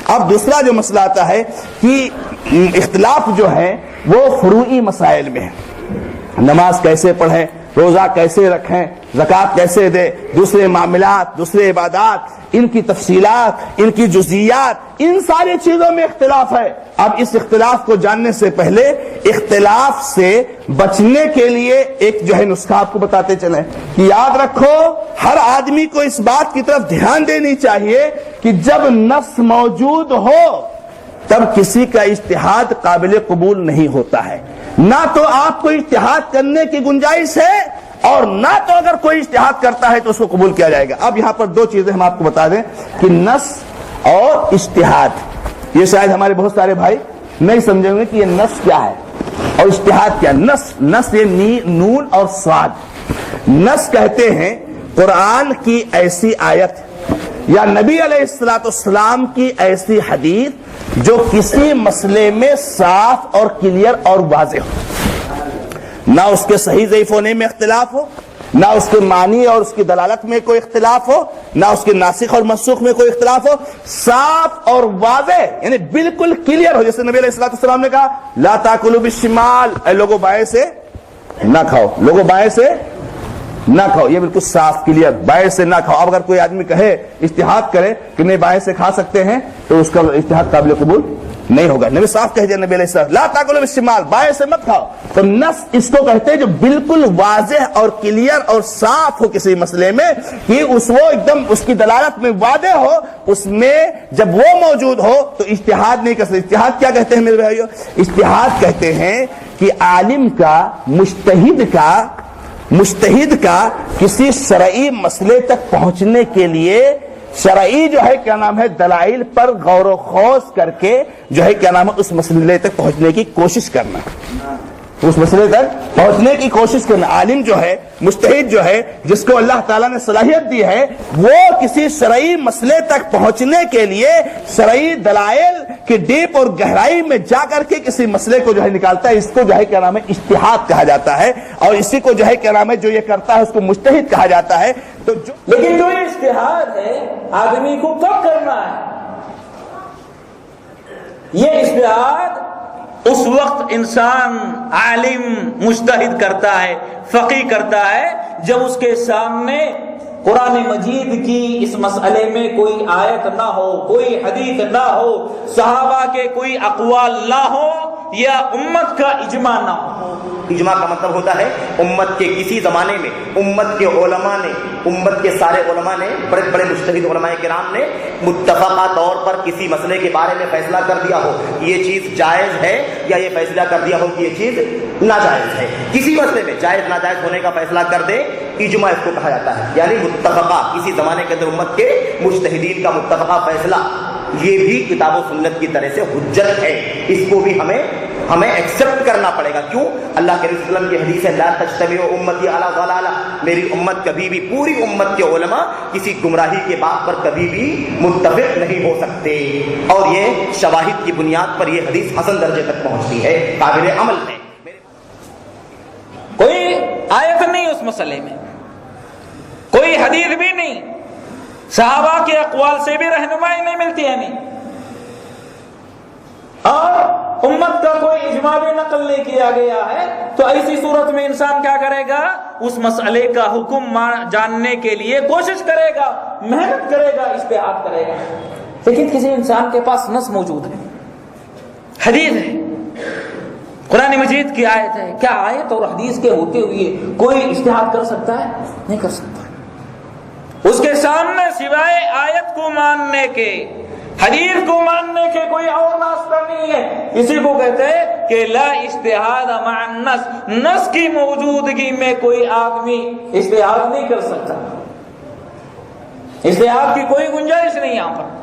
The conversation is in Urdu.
اب دوسرا جو مسئلہ آتا ہے کہ اختلاف جو ہے وہ فروعی مسائل میں ہے، نماز کیسے پڑھیں، روزہ کیسے رکھیں، زکوٰۃ کیسے دے، دوسرے معاملات، دوسرے عبادات، ان کی تفصیلات، ان کی جزئیات، ان ساری چیزوں میں اختلاف ہے۔ اب اس اختلاف کو جاننے سے پہلے اختلاف سے بچنے کے لیے ایک جو ہے نسخہ آپ کو بتاتے چلیں کہ یاد رکھو ہر آدمی کو اس بات کی طرف دھیان دینی چاہیے کہ جب نص موجود ہو تب کسی کا اجتہاد قابل قبول نہیں ہوتا ہے، نہ تو آپ کو اجتہاد کرنے کی گنجائش ہے اور نہ تو اگر کوئی اجتہاد کرتا ہے تو اس کو قبول کیا جائے گا۔ اب یہاں پر دو چیزیں ہم آپ کو بتا دیں کہ نص اور اجتہاد، یہ شاید ہمارے بہت سارے بھائی نہیں سمجھیں گے کہ یہ نص کیا ہے اور اجتہاد کیا۔ نص یہ نون اور صاد، نص کہتے ہیں قرآن کی ایسی آیت یا نبی علیہ السلام کی ایسی حدیث جو کسی مسئلے میں صاف اور کلیئر اور واضح ہو، نہ اس کے صحیح ضعیف ہونے میں اختلاف ہو، نہ اس کے معنی اور اس کی دلالت میں کوئی اختلاف ہو، نہ اس کے ناسخ اور منسوخ میں کوئی اختلاف ہو، صاف اور واضح یعنی بالکل کلیئر ہو۔ جیسے نبی علیہ السلام نے کہا لا تاکلوا بالشمال، اے لوگوں بائیں سے نہ کھاؤ، لوگوں بائیں سے نہ کھاؤ، یہ بالکل صاف کلیئر، بائیں سے نہ کھاؤ۔ اب اگر کوئی آدمی کہے اجتہاد کرے کہ نہیں بائیں سے کھا سکتے ہیں تو اس کا اجتہاد قابل قبول نہیں ہوگا۔ نبی صاف کہہ دیا نبی علیہ السلام لا تاکلوا بالشمال، بائیں سے مت کھاؤ۔ تو نص اس کو کہتے ہیں جو بالکل واضح اور کلیئر اور صاف ہو کسی مسئلے میں کہ اس وہ ایک دم اس کی دلالت میں واضح ہو، اس میں جب وہ موجود ہو تو اجتہاد نہیں کر سکتے۔ اجتہاد کیا کہتے ہیں میرے بھائیو؟ اجتہاد کہتے ہیں کہ عالم کا مجتہد کا کسی شرعی مسئلے تک پہنچنے کے لیے شرعی جو ہے کیا نام ہے دلائل پر غور و خوض کر کے جو ہے کیا نام ہے اس مسئلے تک پہنچنے کی کوشش کرنا، اس مسئلے تک پہنچنے کی کوشش کرنا۔ عالم جو ہے مجتہد جو ہے جس کو اللہ تعالیٰ نے صلاحیت دی ہے وہ کسی شرعی مسئلے تک پہنچنے کے لیے شرعی دلائل کی ڈیپ اور گہرائی میں جا کر کے کسی مسئلے کو جو ہے نکالتا ہے، اس کو جو ہے کیا نام ہے اجتہاد کہا جاتا ہے، اور اسی کو جو ہے کیا نام ہے جو یہ کرتا ہے اس کو مجتہد کہا جاتا ہے۔ تو لیکن جو اجتہاد ہے آدمی کو کب کرنا ہے؟ یہ اجتہاد اس وقت انسان عالم مجتہد کرتا ہے، فقیہ کرتا ہے جب اس کے سامنے قرآن مجید کی اس مسئلے میں کوئی آیت نہ ہو، کوئی حدیث نہ ہو، صحابہ کے کوئی اقوال نہ ہو یا امت کا اجماع نہ ہو۔ اجماع کا مطلب ہوتا ہے امت کے کسی زمانے میں امت کے علماء نے، امت کے سارے علماء نے، بڑے بڑے مجتہد علماء کرام نے متفقہ طور پر کسی مسئلے کے بارے میں فیصلہ کر دیا ہو یہ چیز جائز ہے، یا یہ فیصلہ کر دیا ہو کہ یہ چیز ناجائز ہے۔ کسی مسئلے میں جائز ناجائز ہونے کا فیصلہ کر دے، اجماع اس کو کہا جاتا ہے، یعنی متفقہ کسی زمانے کے اندر امت کے مجتہدین کا متفقہ فیصلہ، یہ بھی کتاب و سنت کی طرح سے حجت ہے۔ اس کو بھی ہمیں ایکسپٹ کرنا پڑے گا۔ کیوں؟ اللہ کے رسول اللہ کی حدیث ہے لا تجتمع امتی علی ضلالہ، میری امت کبھی بھی، پوری امت کے علماء کسی گمراہی کے بات پر کبھی بھی متفق نہیں ہو سکتے، اور یہ شواہد کی بنیاد پر یہ حدیث حسن درجے تک پہنچتی ہے، قابل عمل ہے۔ کوئی آیت نہیں اس مسئلے میں، کوئی حدیث بھی نہیں، صحابہ کے اقوال سے بھی رہنمائی نہیں ملتی ہے، نہیں، اور امت کا کوئی اجماع بھی نقل نہیں کیا گیا ہے، تو ایسی صورت میں انسان کیا کرے گا؟ اس مسئلے کا حکم جاننے کے لیے کوشش کرے گا، محنت کرے گا، اجتہاد کرے گا۔ لیکن کسی انسان کے پاس نص موجود ہے، حدیث ہے، قرآن مجید کی آیت ہے، کیا آیت اور حدیث کے ہوتے ہوئے کوئی اجتہاد کر سکتا ہے؟ نہیں کر سکتا۔ اس کے سامنے سوائے آیت کو ماننے کے، حدیث کو ماننے کے کوئی اور راستہ نہیں ہے۔ اسی کو کہتے ہیں کہ لا اجتہاد مع النص، نص کی موجودگی میں کوئی آدمی اجتہاد نہیں کر سکتا، اجتہاد کی کوئی گنجائش نہیں یہاں پر۔